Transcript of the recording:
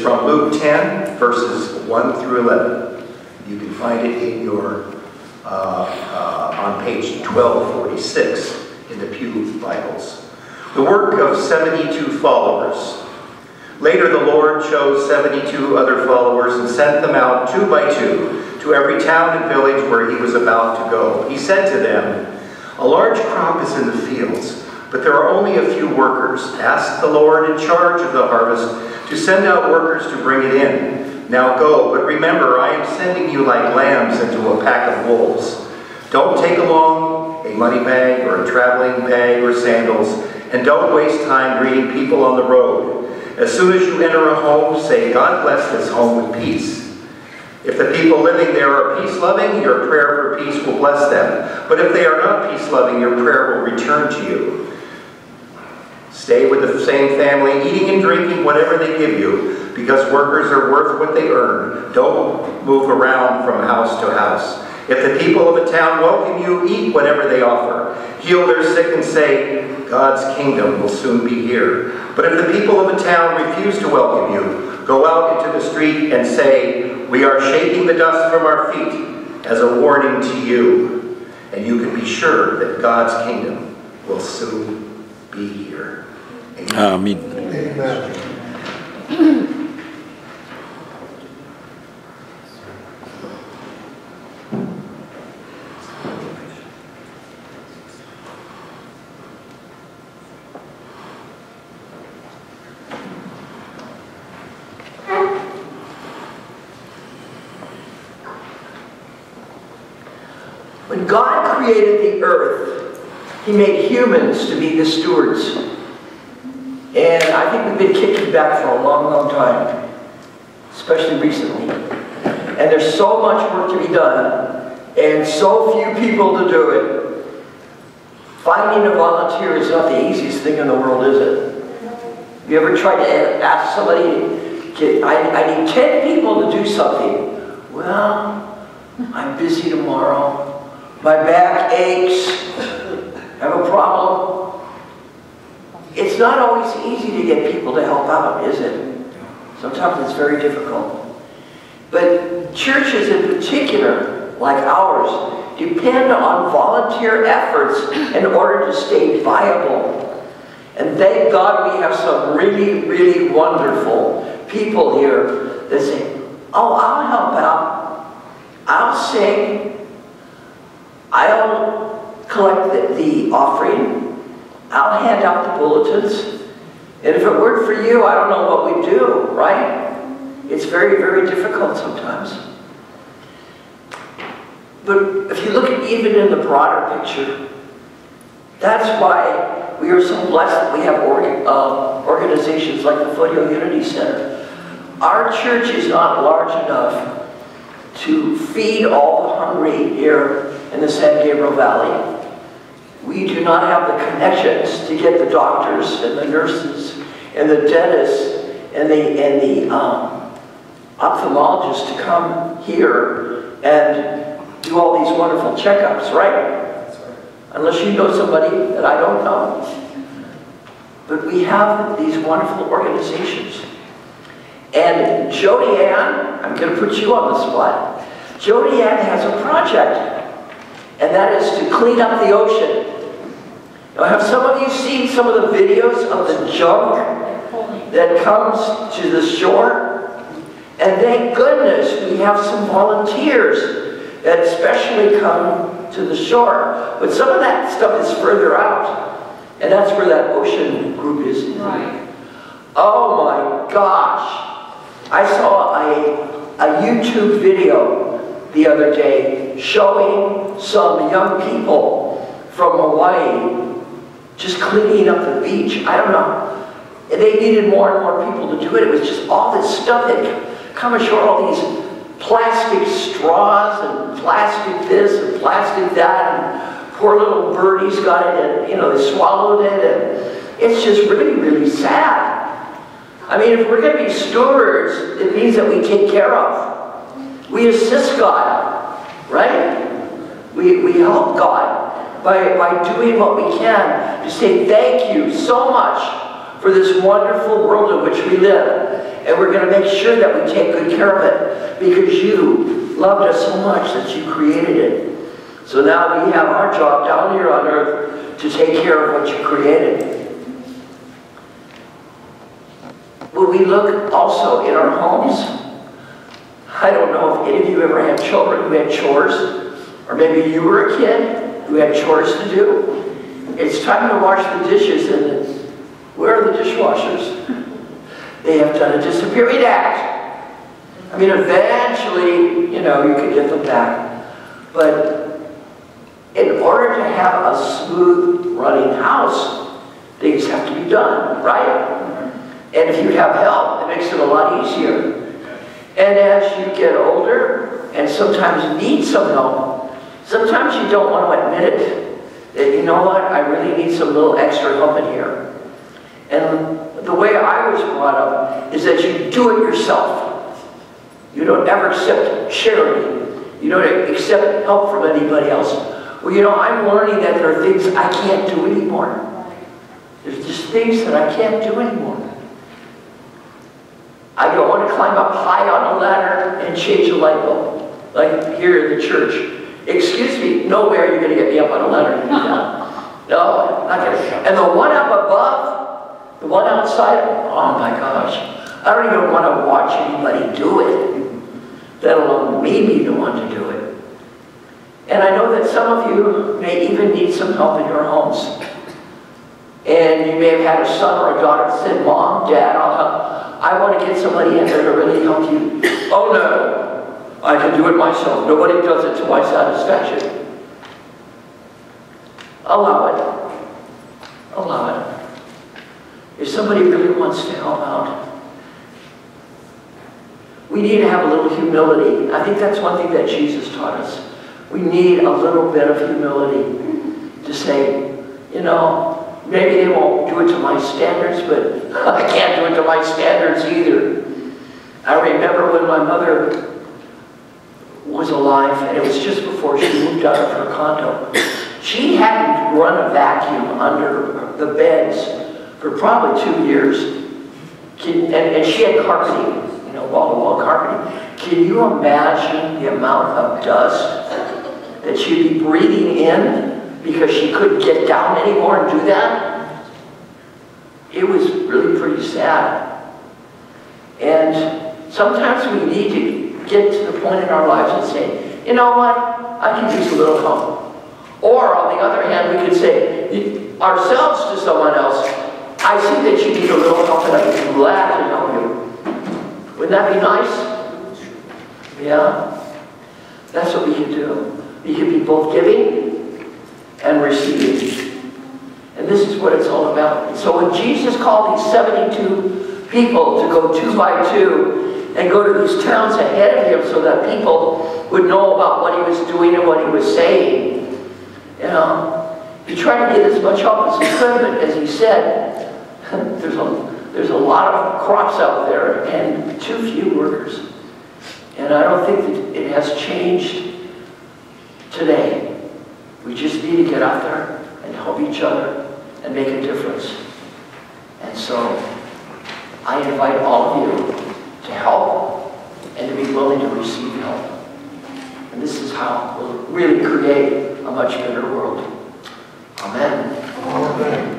from Luke 10, verses 1 through 11. You can find it in your, on page 1246 in the Pew Bibles. The work of 72 followers. Later the Lord chose 72 other followers and sent them out 2 by 2 to every town and village where he was about to go. He said to them, "A large crop is in the fields, but there are only a few workers. Ask the Lord in charge of the harvest to send out workers to bring it in. Now go, but remember, I am sending you like lambs into a pack of wolves. Don't take along a money bag or a traveling bag or sandals, and don't waste time greeting people on the road. As soon as you enter a home, say, 'God bless this home with peace.' If the people living there are peace-loving, your prayer for peace will bless them. But if they are not peace-loving, your prayer will return to you. Stay with the same family, eating and drinking whatever they give you, because workers are worth what they earn. Don't move around from house to house. If the people of a town welcome you, eat whatever they offer. Heal their sick and say, 'God's kingdom will soon be here.' But if the people of a town refuse to welcome you, go out into the street and say, 'We are shaking the dust from our feet as a warning to you.' And you can be sure that God's kingdom will soon be here." Amen. Amen. When God created the earth, he made humans to be the stewards. And I think we've been kicking back for a long, long time, especially recently. And there's so much work to be done, and so few people to do it. Finding a volunteer is not the easiest thing in the world, is it? Have you ever tried to ask somebody, I need 10 people to do something? Well, I'm busy tomorrow. My back aches. I have a problem. It's not always easy to get people to help out, is it? Sometimes it's very difficult. But churches in particular, like ours, depend on volunteer efforts in order to stay viable. And thank God we have some really, really wonderful people here that say, "Oh, I'll help out. I'll sing. I'll collect the offering. I'll hand out the bulletins. And if it weren't for you, I don't know what we'd do," right? It's very, very difficult sometimes. But if you look at even in the broader picture, that's why we are so blessed that we have organizations like the Foothill Unity Center. Our church is not large enough to feed all the hungry here in the San Gabriel Valley. We do not have the connections to get the doctors and the nurses and the dentists and the ophthalmologists to come here and do all these wonderful checkups, right? Unless you know somebody that I don't know. But we have these wonderful organizations. And Jody Ann, I'm going to put you on the spot. Jody Ann has a project, and that is to clean up the ocean. Now, have some of you seen some of the videos of the junk that comes to the shore? And thank goodness we have some volunteers that especially come to the shore. But some of that stuff is further out, and that's where that ocean group is. Right. Oh my gosh. I saw a YouTube video the other day showing some young people from Hawaii just cleaning up the beach. I don't know. They needed more and more people to do it. It was just all this stuff that come ashore, all these plastic straws and plastic this and plastic that, and poor little birdies got it and, you know, they swallowed it, and it's just really, really sad. I mean, if we're going to be stewards, it means that we take care of. We assist God, right? We help God by doing what we can to say thank you so much for this wonderful world in which we live. And we're going to make sure that we take good care of it because you loved us so much that you created it. So now we have our job down here on earth to take care of what you created. When we look also in our homes, I don't know if any of you ever had children who had chores, or maybe you were a kid who had chores to do. It's time to wash the dishes, and where are the dishwashers? They have done a disappearing act. I mean, eventually, you know, you could get them back. But in order to have a smooth running house, things have to be done, right? And if you have help, it makes it a lot easier. And as you get older, and sometimes need some help, sometimes you don't want to admit it. That, you know what, I really need some little extra help in here. And the way I was brought up is that you do it yourself. You don't ever accept charity. You don't accept help from anybody else. Well, you know, I'm learning that there are things I can't do anymore. There's just things that I can't do anymore. I don't want to climb up high on a ladder and change a light bulb, like here in the church. Excuse me, no way are you going to get me up on a ladder to do that. No, not going to. And the one up above, the one outside, oh my gosh. I don't even want to watch anybody do it, let alone me be the one to do it. And I know that some of you may even need some help in your homes. And you may have had a son or a daughter that said, Mom, Dad, I'll help. I want to get somebody in there to really help you. Oh no, I can do it myself. Nobody does it to my satisfaction. Allow it. Allow it. If somebody really wants to help out, we need to have a little humility. I think that's one thing that Jesus taught us. We need a little bit of humility to say, you know, maybe they won't do it to my standards, but I can't do it to my standards either. I remember when my mother was alive, and it was just before she moved out of her condo. She hadn't run a vacuum under the beds for probably 2 years. And she had carpeting, you know, wall-to-wall carpeting. Can you imagine the amount of dust that she'd be breathing in because she couldn't get down anymore and do that? It was really pretty sad. And sometimes we need to get to the point in our lives and say, you know what, I can use a little help. Or on the other hand, we could say ourselves to someone else, I see that you need a little help and I'd be glad to help you. Wouldn't that be nice? Yeah? That's what we can do. We can be both giving and receiving. And this is what it's all about. So when Jesus called these 72 people to go 2 by 2 and go to these towns ahead of him so that people would know about what he was doing and what he was saying, you know, he tried to get as much help as he could, but as he said, there's a lot of crops out there and too few workers. And I don't think that it has changed today. We just need to get out there and help each other and make a difference. And so I invite all of you to help and to be willing to receive help. And this is how we'll really create a much better world. Amen. Amen.